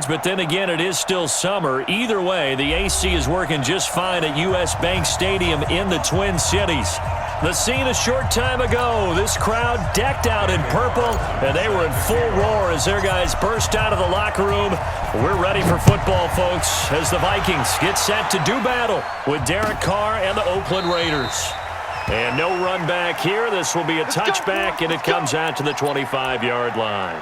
yards, but then again, it is still summer. Either way, the AC is working just fine at U.S. Bank Stadium in the Twin Cities. The scene a short time ago, this crowd decked out in purple, and they were in full roar as their guys burst out of the locker room. We're ready for football, folks, as the Vikings get set to do battle with Derek Carr and the Oakland Raiders. And no run back here. This will be a touchback, and it comes out to the 25-yard line.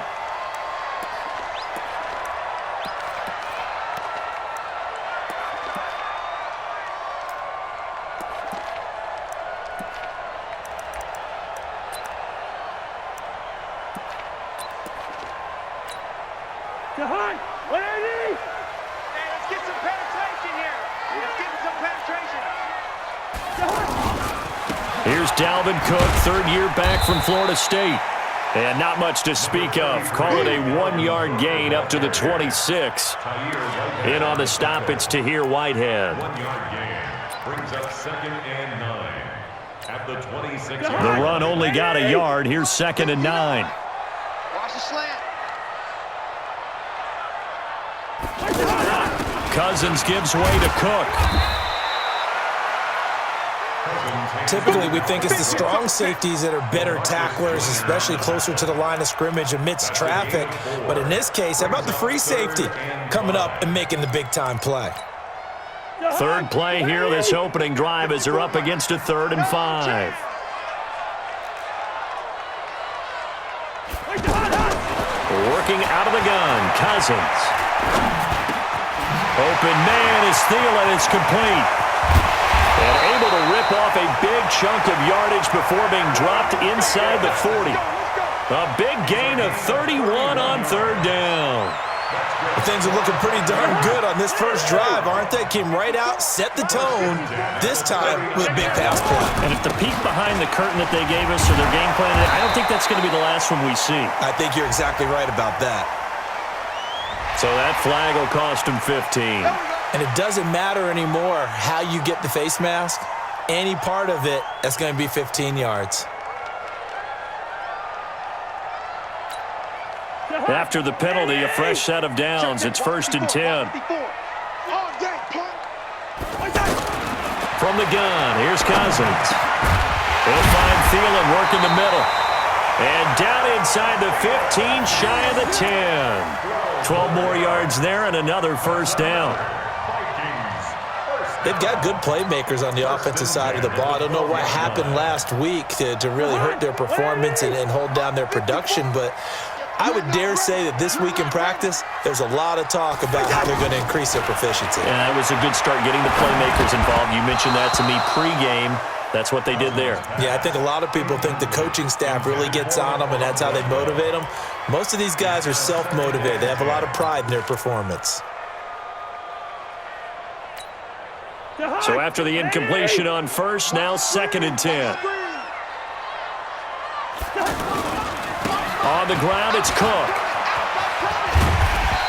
Here's Dalvin Cook, third year back from Florida State. And not much to speak of. Call it a 1-yard gain up to the 26. In on the stop, it's Tahir Whitehead. 1-yard gain brings up 2nd and 9 at the 26. The run only got a yard. Here's 2nd and 9. Watch the slant. Cousins gives way to Cook. Typically, we think it's the strong safeties that are better tacklers, especially closer to the line of scrimmage amidst traffic. But in this case, how about the free safety coming up and making the big-time play? Third play here, this opening drive, as they're up against a 3rd and 5. Working out of the gun, Cousins. Open man is Thielen. It's complete. And able to rip off a big chunk of yardage before being dropped inside the 40. A big gain of 31 on 3rd down. Things are looking pretty darn good on this first drive, aren't they? Came right out, set the tone, this time with a big pass play. And if the peek behind the curtain that they gave us or their game plan, I don't think that's going to be the last one we see. I think you're exactly right about that. So that flag will cost him 15. And it doesn't matter anymore how you get the face mask. Any part of it, that's going to be 15 yards. After the penalty, a fresh set of downs. It's 1st and 10. From the gun, here's Cousins. He'll find Thielen working the middle. And down inside the 15, shy of the 10. 12 more yards there and another first down. They've got good playmakers on the offensive side of the ball. I don't know what happened last week to really hurt their performance and hold down their production, but I would dare say that this week in practice, there's a lot of talk about how they're going to increase their proficiency. And that was a good start getting the playmakers involved. You mentioned that to me pregame. That's what they did there. Yeah, I think a lot of people think the coaching staff really gets on them, and that's how they motivate them. Most of these guys are self-motivated. They have a lot of pride in their performance. So after the incompletion on first, now 2nd and 10. On the ground, it's Cook.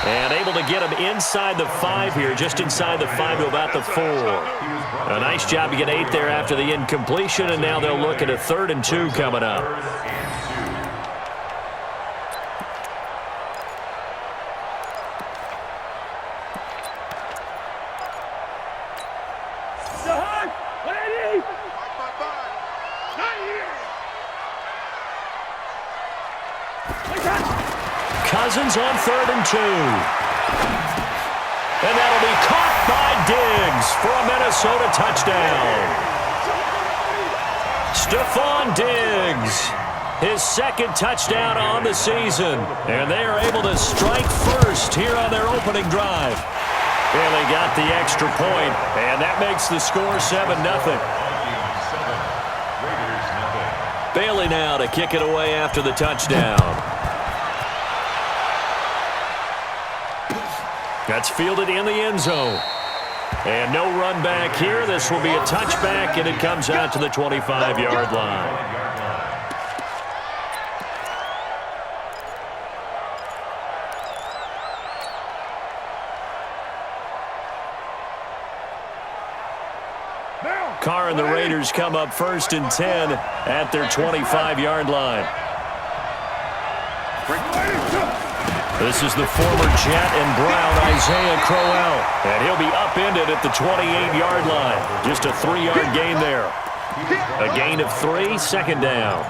And able to get him inside the 5 here, just inside the 5 to about the 4. A nice job to get 8 there after the incompletion, and now they'll look at a 3rd and 2 coming up. Cousins on 3rd and 2. And that'll be caught by Diggs for a Minnesota touchdown. Stephon Diggs, his 2nd touchdown on the season. And they are able to strike first here on their opening drive. And they got the extra point, and that makes the score 7-0. Bailey now to kick it away after the touchdown. That's fielded in the end zone. And no run back here. This will be a touchback, and it comes out to the 25-yard line. Carr and the Raiders come up 1st and 10 at their 25-yard line. This is the former Jet and Brown Isaiah Crowell. And he'll be upended at the 28-yard line. Just a 3-yard gain there. A gain of 3, second down.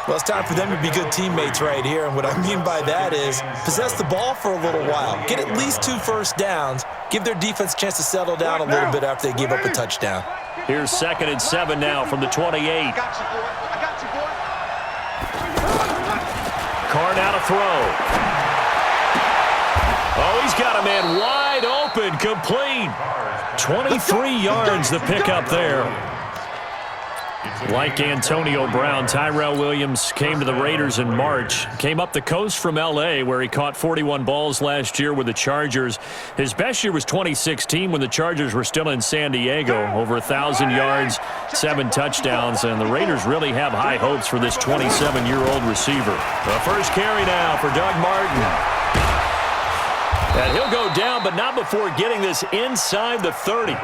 Well, it's time for them to be good teammates right here. And what I mean by that is possess the ball for a little while. Get at least 2 first downs. Give their defense a chance to settle down a little bit after they give up a touchdown. Here's 2nd and 7 now from the 28. I got you, boy. I got you, boy. Carr now to throw. Oh, he's got a man wide open, complete. 23 yards the pickup there. Like Antonio Brown, Tyrell Williams came to the Raiders in March. Came up the coast from L.A., where he caught 41 balls last year with the Chargers. His best year was 2016 when the Chargers were still in San Diego. Over 1,000 yards, 7 touchdowns, and the Raiders really have high hopes for this 27-year-old receiver. The first carry now for Doug Martin. And he'll go down, but not before getting this inside the 30.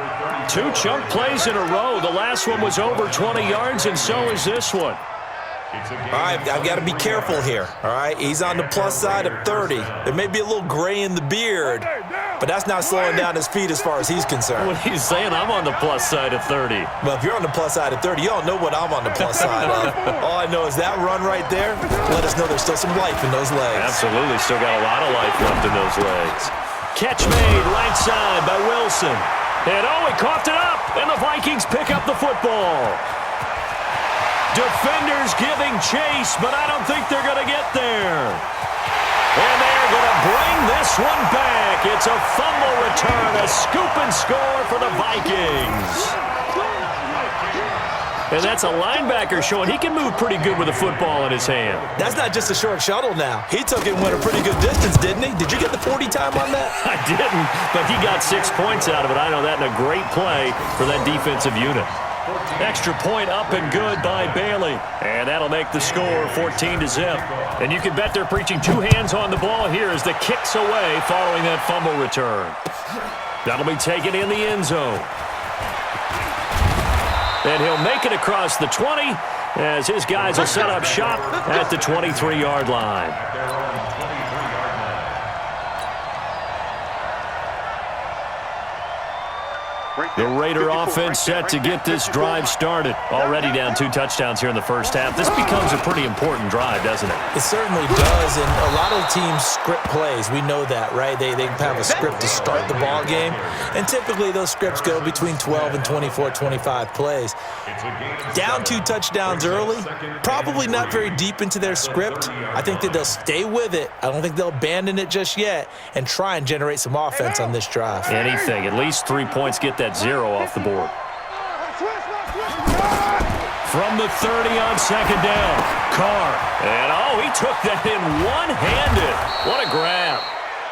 2 chunk plays in a row. The last one was over 20 yards, and so is this one. All right, I've got to be careful here, all right? He's on the plus side of 30. There may be a little gray in the beard, but that's not slowing down his feet as far as he's concerned. What he's saying, I'm on the plus side of 30. Well, if you're on the plus side of 30, you all know what I'm on the plus side of. All I know is that run right there, let us know there's still some life in those legs. Absolutely, still got a lot of life left in those legs. Catch made right side by Wilson. And he coughed it up, and the Vikings pick up the football. Defenders giving chase, but I don't think they're going to get there. And they're going to bring this one back. It's a fumble return, a scoop and score for the Vikings. And that's a linebacker showing he can move pretty good with a football in his hand. That's not just a short shuttle now. He took it and went a pretty good distance, didn't he? Did you get the 40 time on that? I didn't, but he got 6 points out of it. I know that in a great play for that defensive unit. Extra point up and good by Bailey. And that'll make the score 14-0. And you can bet they're preaching 2 hands on the ball here as the kick's away following that fumble return. That'll be taken in the end zone. And he'll make it across the 20 as his guys will set up shop at the 23-yard line. The Raider offense set to get this drive started. Already down 2 touchdowns here in the first half. This becomes a pretty important drive, doesn't it? It certainly does, and a lot of teams script plays. We know that, right? They have a script to start the ball game, and typically those scripts go between 12 and 24, 25 plays. Down 2 touchdowns early, probably not very deep into their script. I think that they'll stay with it. I don't think they'll abandon it just yet and try and generate some offense on this drive. Anything, at least 3 points, get that 0 off the board. From the 30 on second down, Carr. And he took that in one-handed. What a grab.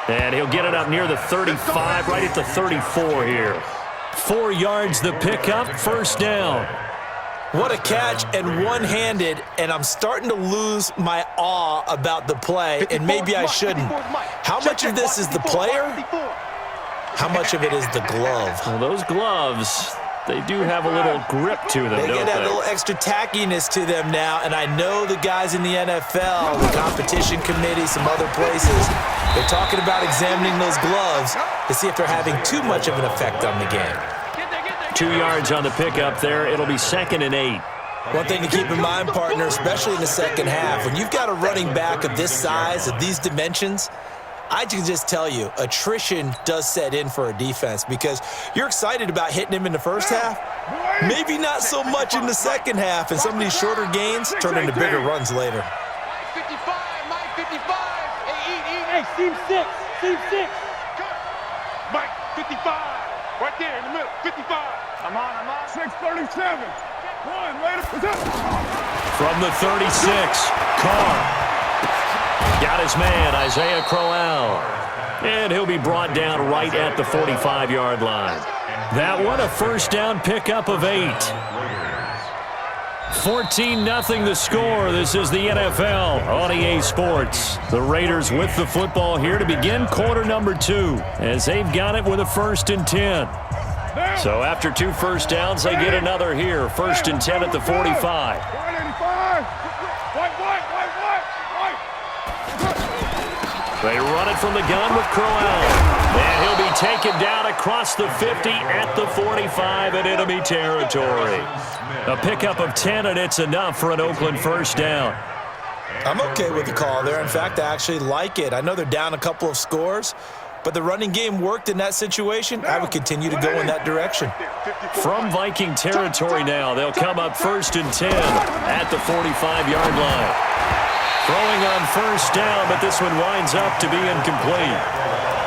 And he'll get it up near the 35, right at the 34 here. 4 yards the pickup, first down. What a catch, and one-handed, and I'm starting to lose my awe about the play, and maybe I shouldn't. How much of this is the player? How much of it is the glove? Well, those gloves, they do have a little grip to them, They don't get that little extra tackiness to them now, and I know the guys in the NFL, the competition committee, some other places, they're talking about examining those gloves to see if they're having too much of an effect on the game. 2 yards on the pickup there. It'll be 2nd and 8. One thing to keep in mind, partner, especially in the second half, when you've got a running back of this size, of these dimensions, I can just tell you, attrition does set in for a defense because you're excited about hitting him in the first half, maybe not so much in the second half, and some of these shorter gains turn into bigger runs later. Mike 55, Mike 55. Hey, seam 6, seam 6. Mike 55, right there in the middle, 55. I'm on. 637. One, later. From the 36, Carr. Got his man, Isaiah Crowell. And he'll be brought down right at the 45-yard line. That one, a first down pickup of 8. 14-0 the score. This is the NFL on EA Sports. The Raiders with the football here to begin quarter number 2 as they've got it with a 1st and 10. So after 2 first downs, they get another here. 1st and 10 at the 45. They run it from the gun with Crowell. And he'll taken down across the 50 at the 45 in enemy territory. A pickup of 10, and it's enough for an Oakland first down. I'm okay with the call there. In fact, I actually like it. I know they're down a couple of scores, but the running game worked in that situation. I would continue to go in that direction. From Viking territory now, they'll come up 1st and 10 at the 45-yard line. Throwing on first down, but this one winds up to be incomplete.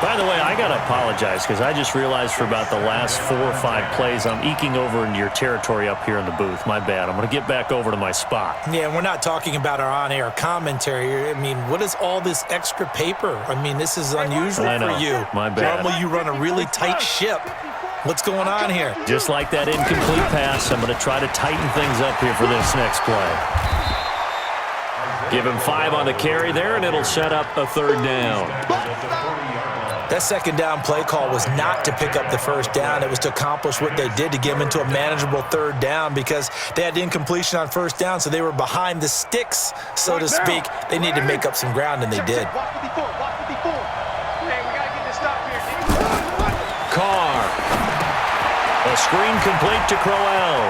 By the way, I got to apologize because I just realized for about the last 4 or 5 plays, I'm eking over into your territory up here in the booth. My bad. I'm going to get back over to my spot. Yeah, and we're not talking about our on-air commentary. I mean, what is all this extra paper? I mean, this is unusual for you. My bad. Normally you run a really tight ship. What's going on here? Just like that incomplete pass, I'm going to try to tighten things up here for this next play. Give him 5 on the carry there, and it'll set up a 3rd down. That second down play call was not to pick up the first down. It was to accomplish what they did to get them into a manageable 3rd down because they had incompletion on first down, so they were behind the sticks, so to speak. They needed to make up some ground, and they did. Carr. A screen complete to Crowell.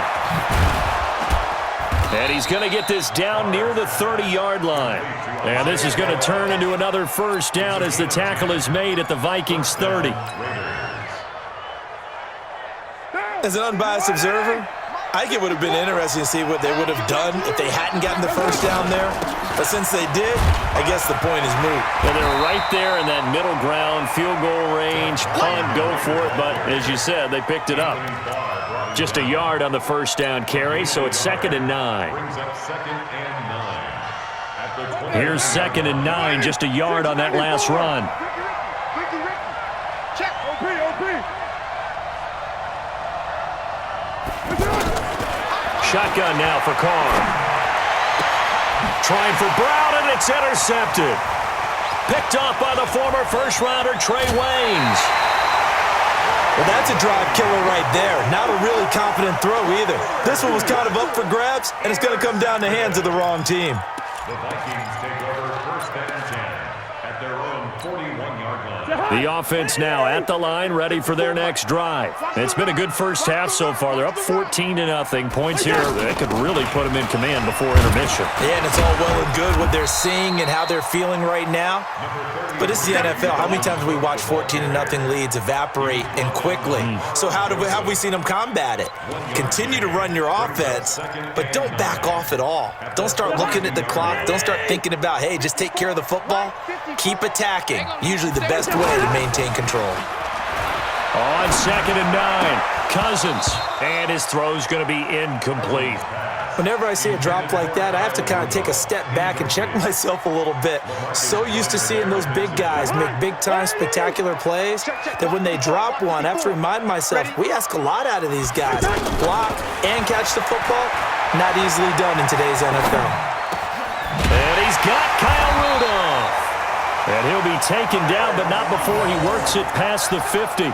And he's going to get this down near the 30-yard line. And this is going to turn into another first down as the tackle is made at the Vikings 30. As an unbiased observer, I think it would have been interesting to see what they would have done if they hadn't gotten the first down there. But since they did, I guess the point is moot. And they're right there in that middle ground, field goal range, punt, go for it. But as you said, they picked it up. Just a yard on the first down carry, so it's 2nd and 9. Here's 2nd and 9, just a yard on that last run. Shotgun now for Carr. Trying for Brown, and it's intercepted. Picked off by the former first-rounder Trey Waynes. Well, that's a drive killer right there. Not a really confident throw either. This one was kind of up for grabs, and it's going to come down the hands of the wrong team. The Vikings take over 1st and 10 at their own 41-yard line. The offense now at the line, ready for their next drive. It's been a good first half so far. They're up 14-0. Points here, they could really put them in command before intermission. Yeah, and it's all well and good what they're seeing and how they're feeling right now. But it's the NFL. How many times have we watched 14-0 leads evaporate and quickly? So how have we seen them combat it? Continue to run your offense, but don't back off at all. Don't start looking at the clock. Don't start thinking about, hey, just take care of the football. Keep attacking. Usually the best way to maintain control. On 2nd and 9, Cousins. And his throw's going to be incomplete. Whenever I see a drop like that, I have to kind of take a step back and check myself a little bit. So used to seeing those big guys make big-time spectacular plays that when they drop one, I have to remind myself, we ask a lot out of these guys. Block and catch the football, not easily done in today's NFL. And he's got Kyle Rudolph. And he'll be taken down, but not before he works it past the 50.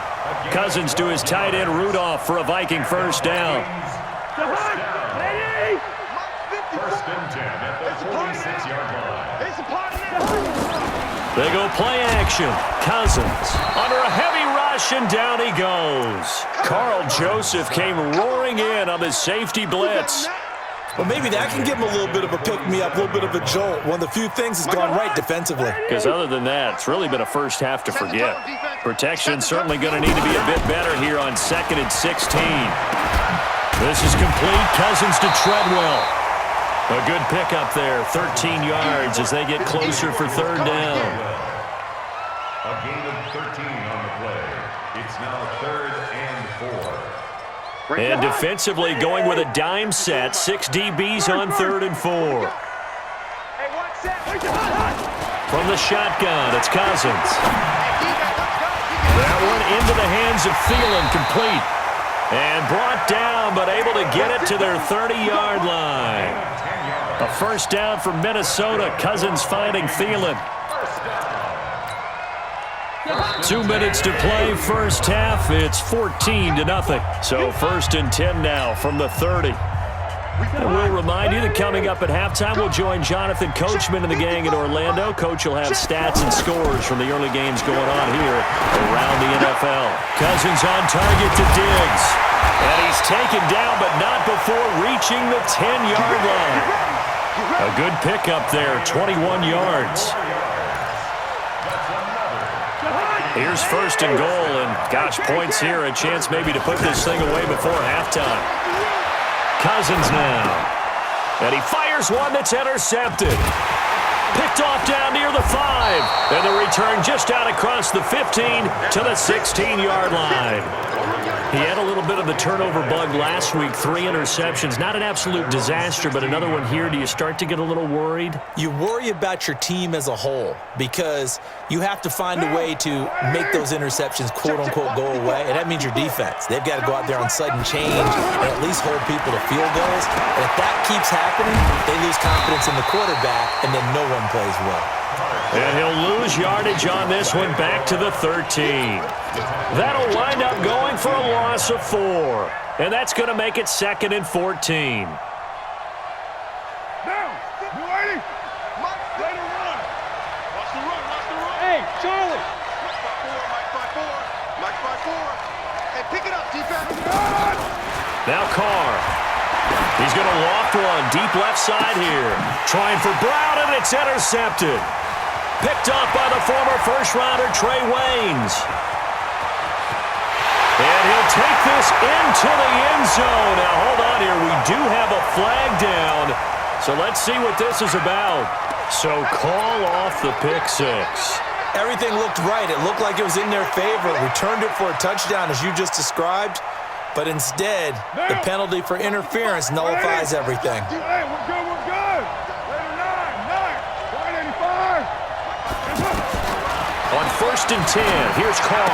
Cousins to his tight end Rudolph for a Viking first down. 1st and 10 at the 46-yard line. They go play action. Cousins under a heavy rush, and down he goes. Carl Joseph came roaring in on the safety blitz. Well, maybe that can give him a little bit of a pick-me-up, a little bit of a jolt. One of the few things that's gone right defensively. Because other than that, it's really been a first half to forget. Protection certainly going to need to be a bit better here on 2nd and 16. This is complete. Cousins to Treadwell. A good pickup there, 13 yards as they get closer for 3rd down. A gain of 13 on the play. It's now 3rd and 4. And defensively going with a dime set, 6 DBs on 3rd and 4. From the shotgun, it's Cousins. That one into the hands of Thielen, complete. And brought down, but able to get it to their 30-yard line. A first down for Minnesota. Cousins finding Thielen. 2 minutes to play, first half. It's 14-0. So 1st and 10 now from the 30. And we'll remind you that coming up at halftime, we'll join Jonathan Coachman and the gang in Orlando. Coach will have stats and scores from the early games going on here around the NFL. NFL. Cousins on target to Diggs. And he's taken down, but not before reaching the 10-yard line. A good pickup there, 21 yards. Here's first and goal, and gosh, points here, a chance maybe to put this thing away before halftime. Cousins now. And he fires one that's intercepted. Picked off down near the 5. And the return just out across the 15 to the 16-yard line. He had a little bit of the turnover bug last week, 3 interceptions. Not an absolute disaster, but another one here. Do you start to get a little worried? You worry about your team as a whole because you have to find a way to make those interceptions, quote-unquote, go away, and that means your defense. They've got to go out there on sudden change and at least hold people to field goals. And if that keeps happening, they lose confidence in the quarterback, and then no one plays well. And he'll lose yardage on this one back to the 13. That'll wind up going for a loss of 4. And that's going to make it 2nd and 14. Down. You ready? Let it run. Watch the run. Watch the run. Hey, Charlie. Mike by 4. Mike by 4. Hey, pick it up, defense. Now Carr. He's going to loft one deep left side here. Trying for Brown, and it's intercepted. Picked off by the former first-rounder Trey Waynes. And he'll take this into the end zone. Now, hold on here. We do have a flag down. So let's see what this is about. So call off the pick 6. Everything looked right. It looked like it was in their favor. Returned it for a touchdown, as you just described. But instead, the penalty for interference nullifies everything. Hey, we're good. We're good. Later 9. 185. On 1st and 10, here's Carr.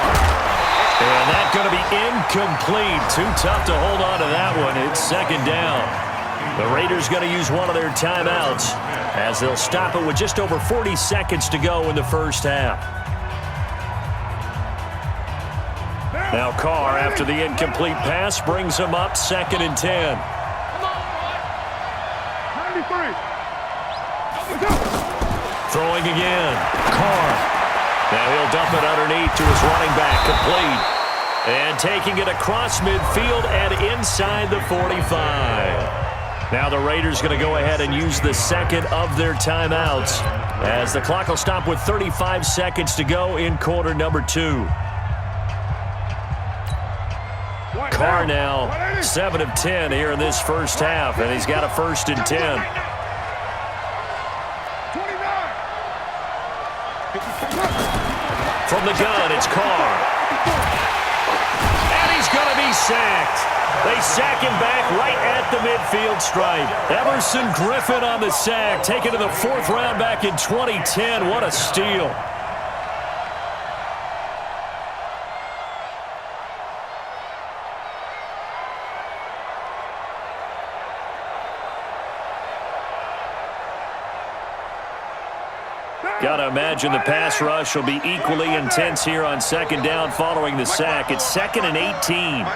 And that's going to be incomplete. Too tough to hold on to that one. It's 2nd down. The Raiders going to use one of their timeouts as they'll stop it with just over 40 seconds to go in the first half. Now Carr, after the incomplete pass, brings him up 2nd and 10. 93. Throwing again. Carr. Now he'll dump it underneath to his running back, complete. And taking it across midfield and inside the 45. Now the Raiders going to go ahead and use the 2nd of their timeouts as the clock will stop with 35 seconds to go in quarter number 2. Carr now 7 of 10 here in this first half, and he's got a 1st and 10. From the gun, it's Carr. And he's going to be sacked. They sack him back right at the midfield stripe. Everson Griffin on the sack, taken to the 4th round back in 2010. What a steal. Got to imagine the pass rush will be equally intense here on 2nd down following the sack. It's 2nd and 18.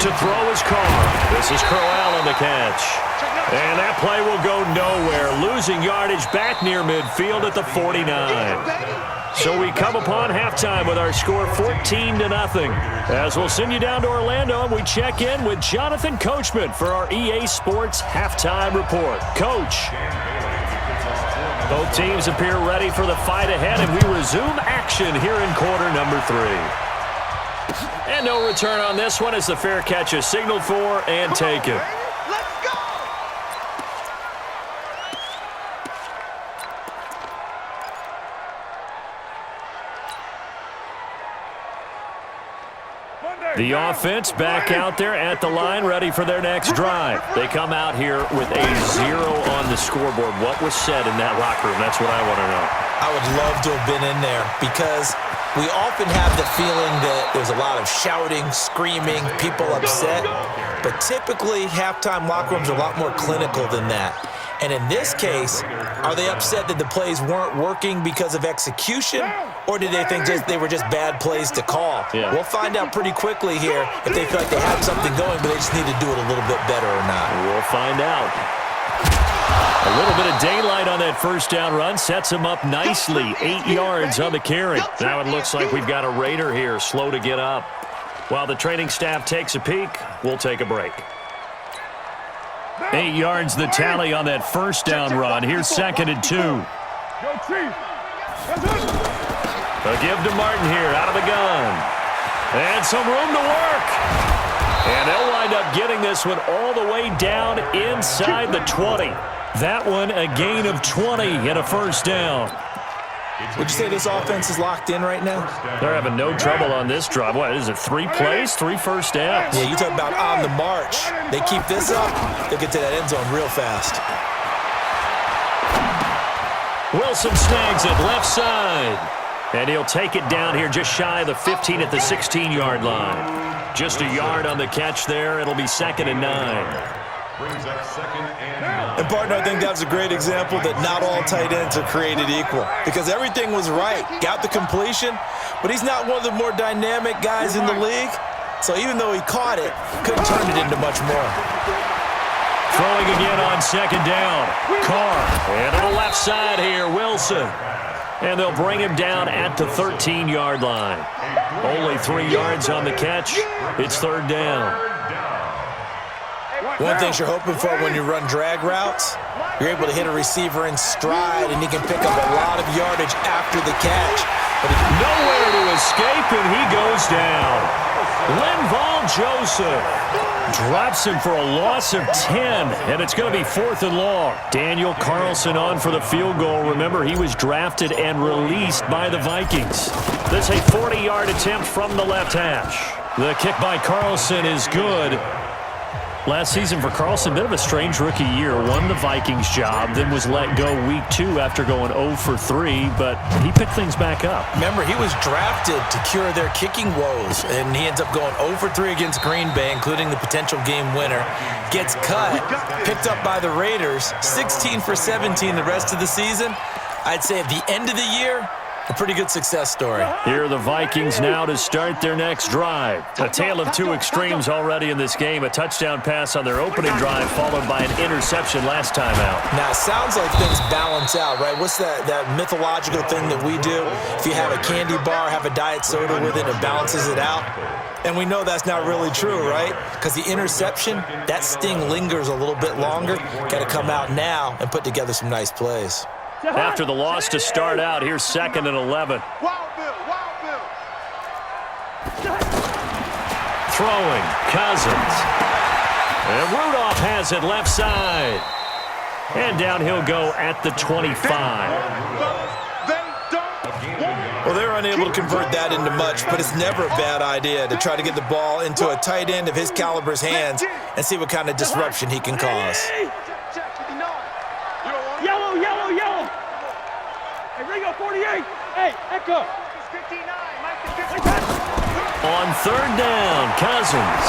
To throw is Carr. This is Crowell on the catch. And that play will go nowhere. Losing yardage back near midfield at the 49. So we come upon halftime with our score 14-0. As we'll send you down to Orlando and we check in with Jonathan Coachman for our EA Sports Halftime Report. Coach. Both teams appear ready for the fight ahead, and we resume action here in quarter number 3. And no return on this one as the fair catch is signaled for and taken. The offense back out there at the line, ready for their next drive. They come out here with a 0 on the scoreboard. What was said in that locker room? That's what I want to know. I would love to have been in there because we often have the feeling that there's a lot of shouting, screaming, people upset. But typically, halftime locker rooms are a lot more clinical than that. And in this case, are they upset that the plays weren't working because of execution, or did they think they were just bad plays to call? Yeah. We'll find out pretty quickly here if they feel like they have something going, but they just need to do it a little bit better or not. We'll find out. A little bit of daylight on that first down run sets him up nicely. 8 yards on the carry. Now it looks like we've got a Raider here, slow to get up. While the training staff takes a peek, we'll take a break. 8 yards the tally on that first down run. Here's 2nd and 2. Go, Chief. A give to Martin here out of the gun. And some room to work. And they'll wind up getting this one all the way down inside the 20. That one a gain of 20 and a first down. Would you say this offense is locked in right now? They're having no trouble on this drive. What is it, 3 plays, 3 first downs? Yeah, you talk about on the march. They keep this up, they'll get to that end zone real fast. Wilson snags it left side. And he'll take it down here just shy of the 15 at the 16-yard line. Just a yard on the catch there. It'll be 2nd and 9. Brings up 2nd and 9. And, partner, I think that's a great example that not all tight ends are created equal because everything was right. Got the completion, but he's not one of the more dynamic guys in the league. So even though he caught it, couldn't turn it into much more. Throwing again on 2nd down. Carr. And to the left side here, Wilson. And they'll bring him down at the 13-yard line. Only 3 yards on the catch. It's 3rd down. One thing you're hoping for when you run drag routes, you're able to hit a receiver in stride, and he can pick up a lot of yardage after the catch. But nowhere to escape, and he goes down. Linval Joseph drops him for a loss of 10, and it's going to be 4th and long. Daniel Carlson on for the field goal. Remember, he was drafted and released by the Vikings. This is a 40-yard attempt from the left hash. The kick by Carlson is good. Last season for Carlson, bit of a strange rookie year. Won the Vikings job, then was let go week 2 after going 0 for 3, but he picked things back up. Remember, he was drafted to cure their kicking woes, and he ends up going 0 for 3 against Green Bay, including the potential game winner. Gets cut, picked up by the Raiders, 16 for 17 the rest of the season. I'd say at the end of the year, a pretty good success story. Here are the Vikings now to start their next drive. A tale of 2 extremes already in this game. A touchdown pass on their opening drive, followed by an interception last time out. Now, it sounds like things balance out, right? What's that mythological thing that we do? If you have a candy bar, have a diet soda with it, it balances it out. And we know that's not really true, right? Because the interception, that sting lingers a little bit longer. Got to come out now and put together some nice plays. After the loss to start out, here's 2nd and 11. Throwing, Cousins. And Rudolph has it left side. And down he'll go at the 25. Well, they're unable to convert that into much, but it's never a bad idea to try to get the ball into a tight end of his caliber's hands and see what kind of disruption he can cause. Yellow, yellow, yellow. Hey, Ringo, 48. Hey, Echo. 59. On 3rd down, Cousins.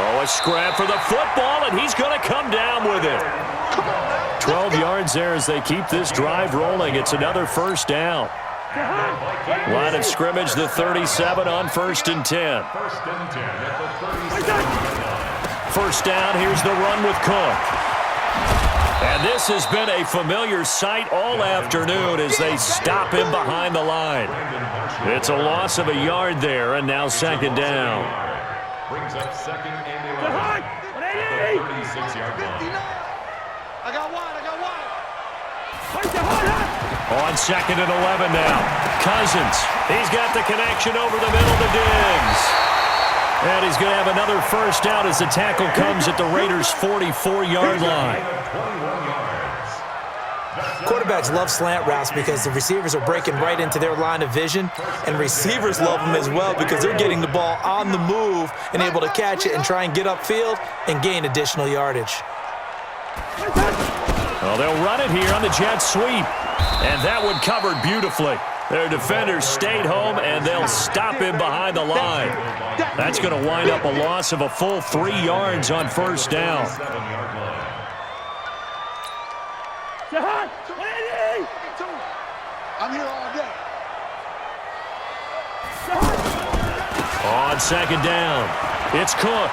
Oh, a scrap for the football, and he's going to come down with it. 12 yards there as they keep this drive rolling. It's another 1st down. Line of scrimmage, the 37 on 1st and 10. 1st down, here's the run with Cook. And this has been a familiar sight all afternoon as they stop him behind the line. It's a loss of a yard there, and now 2nd down. Brings up 2nd and 11. 36-yard line. I got one. On 2nd and 11 now. Cousins, he's got the connection over the middle to Diggs. And he's going to have another 1st down as the tackle comes at the Raiders' 44-yard line. Quarterbacks love slant routes because the receivers are breaking right into their line of vision, and receivers love them as well because they're getting the ball on the move and able to catch it and try and get upfield and gain additional yardage. Well, they'll run it here on the jet sweep, and that one covered beautifully. Their defenders stayed home, and they'll stop him behind the line. That's going to wind up a loss of a full 3 yards on 1st down. I'm here all day. On 2nd down, it's Cook.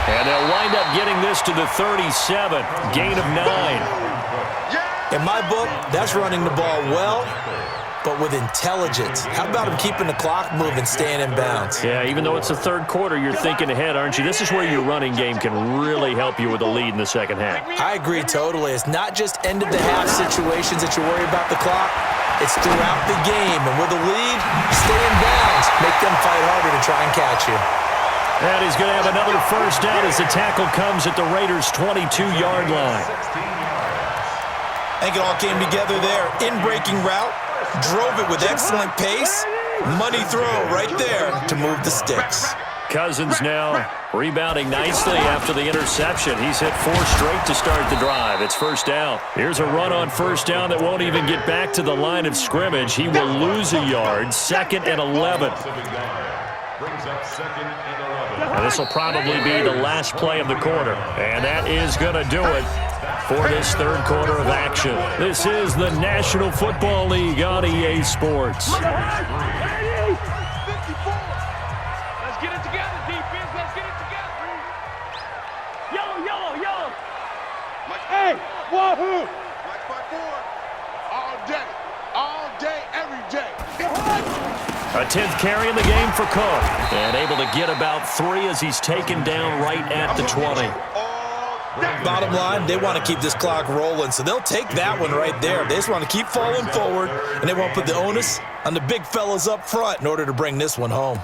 And they'll wind up getting this to the 37. Gain of 9. In my book, that's running the ball well, but with intelligence. How about him keeping the clock moving, staying in bounds? Yeah, even though it's the third quarter, you're thinking ahead, aren't you? This is where your running game can really help you with a lead in the second half. I agree totally. It's not just end-of-the-half situations that you worry about the clock. It's throughout the game. And with a lead, stay in bounds. Make them fight harder to try and catch you. And he's going to have another first down as the tackle comes at the Raiders' 22-yard line. I think it all came together there. In-breaking route, drove it with excellent pace. Money throw right there to move the sticks. Cousins now rebounding nicely after the interception. He's hit 4 straight to start the drive. It's first down. Here's a run on first down that won't even get back to the line of scrimmage. He will lose a yard. 2nd and 11. And this will probably be the last play of the quarter. And that is going to do it for this third quarter of action. This is the National Football League on EA Sports. Let's get it together, defense. Let's get it together. Yellow, yellow, yellow. Hey, wahoo! Mike 5-4. All day, every day. A 10th carry in the game for Cook. And able to get about 3 as he's taken down right at the 20. Bottom line, they want to keep this clock rolling, so they'll take that one right there. They just want to keep falling forward, and they won't put the onus on the big fellas up front in order to bring this one home.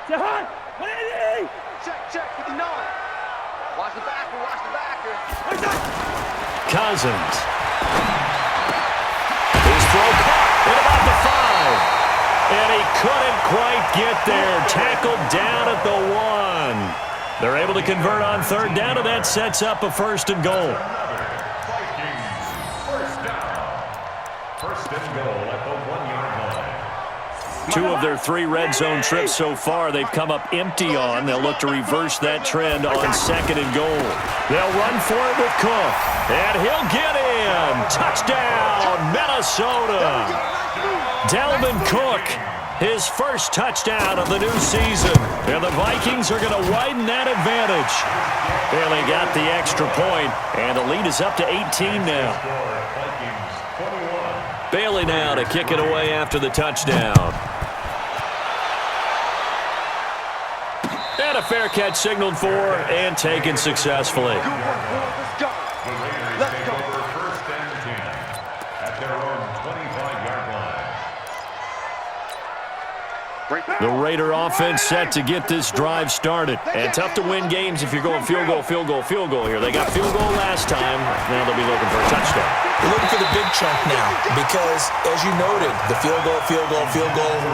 Jahan, 180! Check, 59. Watch the backer. Cousins. His throw caught at about the 5. And he couldn't quite get there. Tackled down at the 1. They're able to convert on third down, and that sets up a 1st and goal. First and goal at the 1-yard line. 2 of their 3 red zone trips so far, they've come up empty on. They'll look to reverse that trend on 2nd and goal. They'll run for it with Cook. And he'll get in. Touchdown, Minnesota. Dalvin Cook, his first touchdown of the new season. And the Vikings are going to widen that advantage. Barely got the extra point, and the lead is up to 18 now. Bailey now to kick it away after the touchdown. And a fair catch signaled for and taken successfully. Good work, boys. Let's go. Let's go. First and 10 at their own 25-yard line. The Raider offense set to get this drive started. And tough to win games if you're going field goal here. They got field goal last time. Now they'll be looking for a touchdown. They're looking for the big chunk now because, as you noted, the field goal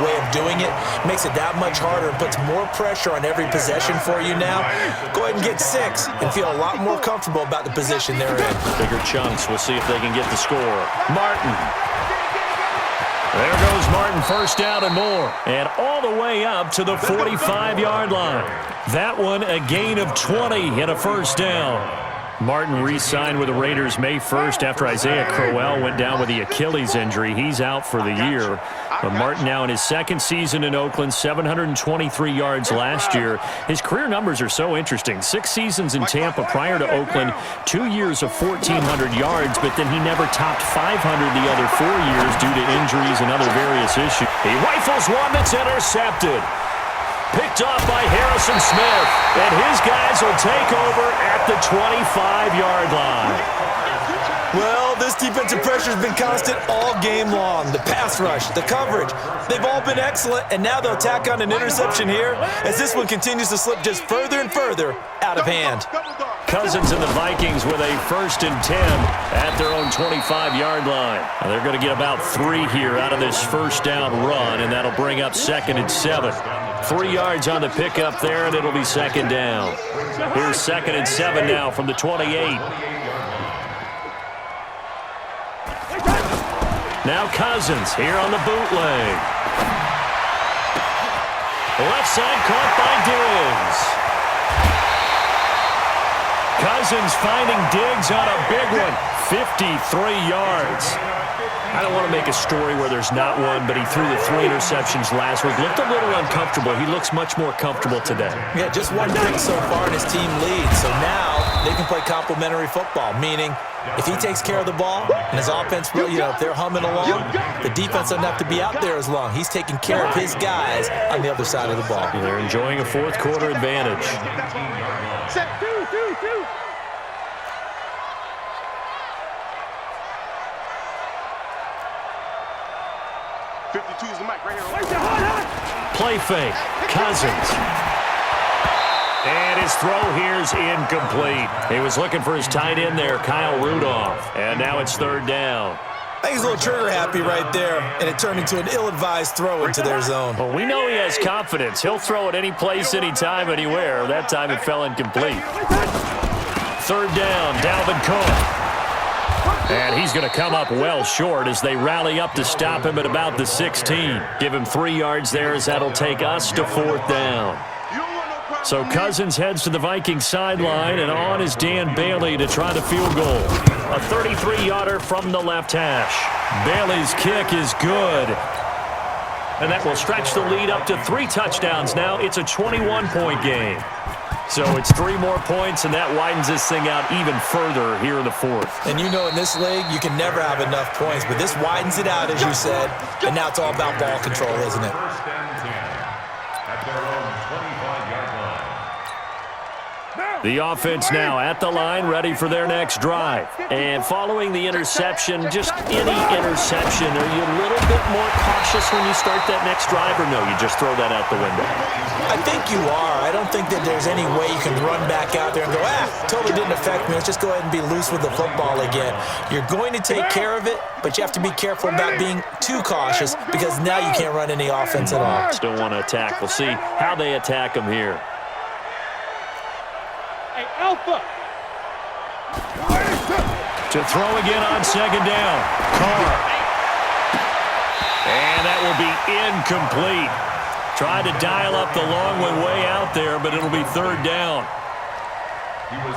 way of doing it makes it that much harder and puts more pressure on every possession for you now. Go ahead and get 6 and feel a lot more comfortable about the position they're in. Bigger chunks. We'll see if they can get the score. Martin. There goes Martin, first down and more. And all the way up to the 45-yard line. That one a gain of 20 and a first down. Martin re-signed with the Raiders May 1st after Isaiah Crowell went down with the Achilles injury. He's out for the year. But Martin now in his 2nd season in Oakland, 723 yards last year. His career numbers are so interesting. 6 seasons in Tampa prior to Oakland, 2 years of 1,400 yards, but then he never topped 500 the other 4 years due to injuries and other various issues. He rifles one that's intercepted. Picked off by Harrison Smith, and his guys will take over at the 25-yard line. Well, this defensive pressure has been constant all game long. The pass rush, the coverage, they've all been excellent, and now they'll tack on an interception here as this one continues to slip just further and further out of hand. Cousins and the Vikings with a 1st and 10 at their own 25-yard line. Now they're going to get about 3 here out of this first down run, and that'll bring up 2nd and 7. 3 yards on the pickup there, and it'll be 2nd down. Here's 2nd and 7 now from the 28. Now Cousins here on the bootleg. Left side caught by Cousins finding Diggs on a big one. 53 yards. I don't want to make a story where there's not one, but he threw the 3 interceptions last week. Looked a little uncomfortable. He looks much more comfortable today. Yeah, just 1 pick so far and his team leads. So now they can play complementary football, meaning if he takes care of the ball and his offense, if they're humming along, the defense doesn't have to be out there as long. He's taking care of his guys on the other side of the ball. They're enjoying a fourth quarter advantage. Set. Two. 52 is the mic right here. Play fake. Cousins. And his throw here's incomplete. He was looking for his tight end there, Kyle Rudolph. And now it's 3rd down. I think he's a little trigger happy right there, and it turned into an ill-advised throw into their zone. Well, we know he has confidence. He'll throw it any place, anytime, anywhere. That time it fell incomplete. 3rd down, Dalvin Cook. And he's going to come up well short as they rally up to stop him at about the 16. Give him 3 yards there as that'll take us to 4th down. So Cousins heads to the Vikings sideline, and on is Dan Bailey to try the field goal. A 33-yarder from the left hash. Bailey's kick is good. And that will stretch the lead up to 3 touchdowns now. It's a 21-point game. So it's 3 more points, and that widens this thing out even further here in the 4th. And you know in this league, you can never have enough points, but this widens it out, as you said, and now it's all about ball control, isn't it? First and 10 at their own 25-yard line. The offense now at the line, ready for their next drive. And following the interception, just any interception, are you a little bit more cautious when you start that next drive, or no, you just throw that out the window? I think you are. I don't think that there's any way you can run back out there and go, totally didn't affect me. Let's just go ahead and be loose with the football again. You're going to take care of it, but you have to be careful about being too cautious because now you can't run any offense at all. Still want to attack. We'll see how they attack them here. Hey, Alpha. To throw again on 2nd down. Carr. And that will be incomplete. Tried to dial up the long one way out there, but it'll be 3rd down.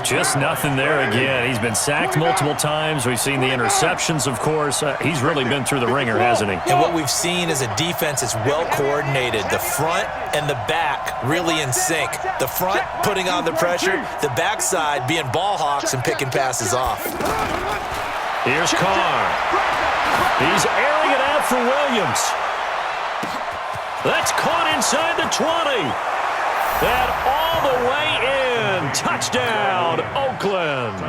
Just nothing there again. He's been sacked multiple times. We've seen the interceptions, of course. He's really been through the ringer, hasn't he? And what we've seen is a defense that's well coordinated. The front and the back really in sync. The front putting on the pressure, the backside being ball hawks and picking passes off. Here's Carr. He's airing it out for Williams. That's caught inside the 20. And all the way in. Touchdown, Oakland.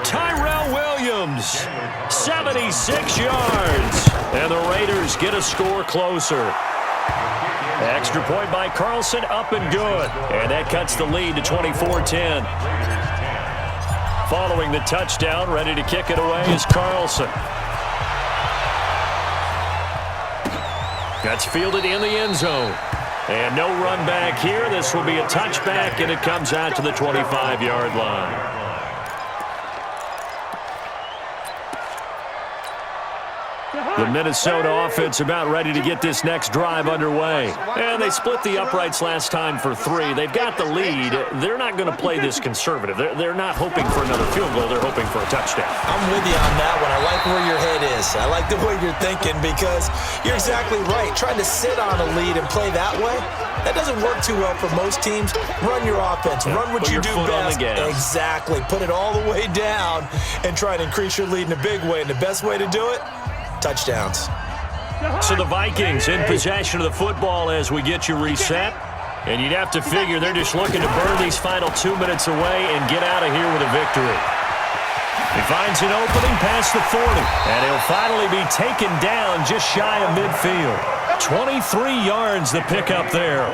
Tyrell Williams, 76 yards. And the Raiders get a score closer. Extra point by Carlson, up and good. And that cuts the lead to 24-10. Following the touchdown, ready to kick it away is Carlson. That's fielded in the end zone. And no run back here. This will be a touchback, and it comes out to the 25-yard line. The Minnesota offense about ready to get this next drive underway. And they split the uprights last time for 3. They've got the lead. They're not going to play this conservative. They're not hoping for another field goal. They're hoping for a touchdown. I'm with you on that one. I like where your head is. I like the way you're thinking because you're exactly right. Trying to sit on a lead and play that way, that doesn't work too well for most teams. Run your offense. Run what you do best. Exactly. Put it all the way down and try to increase your lead in a big way. And the best way to do it, touchdowns. So the Vikings in possession of the football as we get you reset. And you'd have to figure they're just looking to burn these final 2 minutes away and get out of here with a victory. He finds an opening past the 40. And he'll finally be taken down just shy of midfield. 23 yards the pickup there.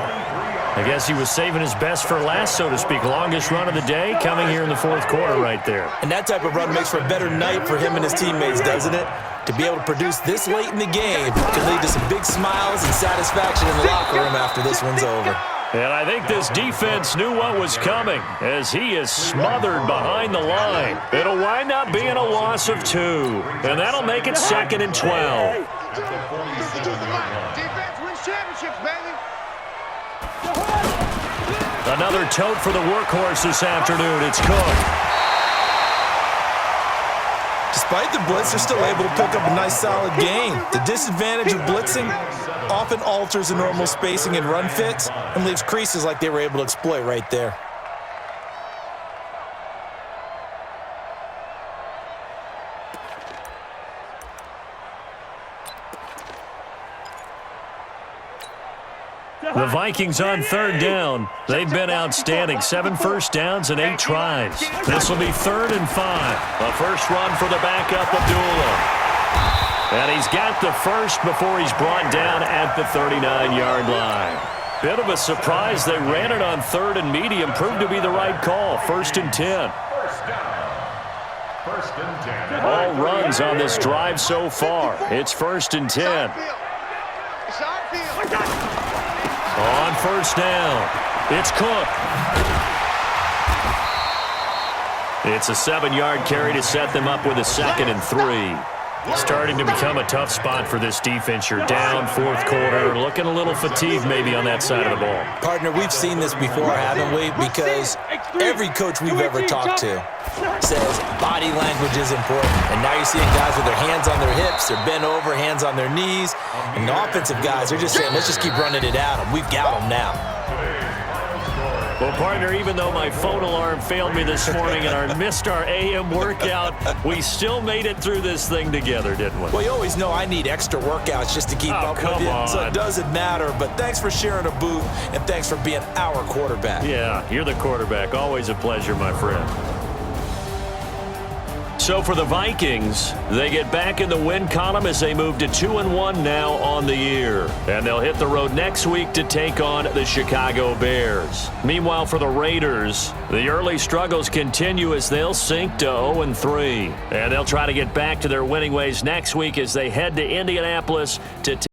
I guess he was saving his best for last, so to speak. Longest run of the day coming here in the 4th quarter right there. And that type of run makes for a better night for him and his teammates, doesn't it? To be able to produce this late in the game can lead to some big smiles and satisfaction in the locker room after this one's over. And I think this defense knew what was coming as he is smothered behind the line. It'll wind up being a loss of 2, and that'll make it 2nd and 12. Defense wins championships, baby. Another tote for the workhorse this afternoon. It's Cook. Despite the blitz, they're still able to pick up a nice, solid gain. The disadvantage of blitzing often alters the normal spacing and run fits and leaves creases like they were able to exploit right there. The Vikings on third down. They've been outstanding. 7 first downs and 8 tries. This will be 3rd and 5. A first run for the backup, Abdullah. And he's got the first before he's brought down at the 39-yard line. Bit of a surprise. They ran it on 3rd and medium. Proved to be the right call. 1st and 10. All runs on this drive so far. It's 1st and 10. On first down, it's Cook. It's a 7-yard carry to set them up with a 2nd and 3. Starting to become a tough spot for this defense. You're down 4th quarter, looking a little fatigued maybe on that side of the ball. Partner, we've seen this before, haven't we? Because every coach we've ever talked to says body language is important. And now you're seeing guys with their hands on their hips, they're bent over, hands on their knees. And the offensive guys are just saying, let's just keep running it at them. We've got them now. Well, partner, even though my phone alarm failed me this morning and I missed our AM workout, we still made it through this thing together, didn't we? Well, you always know I need extra workouts just to keep up with you. On. So it doesn't matter. But thanks for sharing a booth, and thanks for being our quarterback. Yeah, you're the quarterback. Always a pleasure, my friend. So for the Vikings, they get back in the win column as they move to 2-1 now on the year. And they'll hit the road next week to take on the Chicago Bears. Meanwhile, for the Raiders, the early struggles continue as they'll sink to 0-3. And they'll try to get back to their winning ways next week as they head to Indianapolis to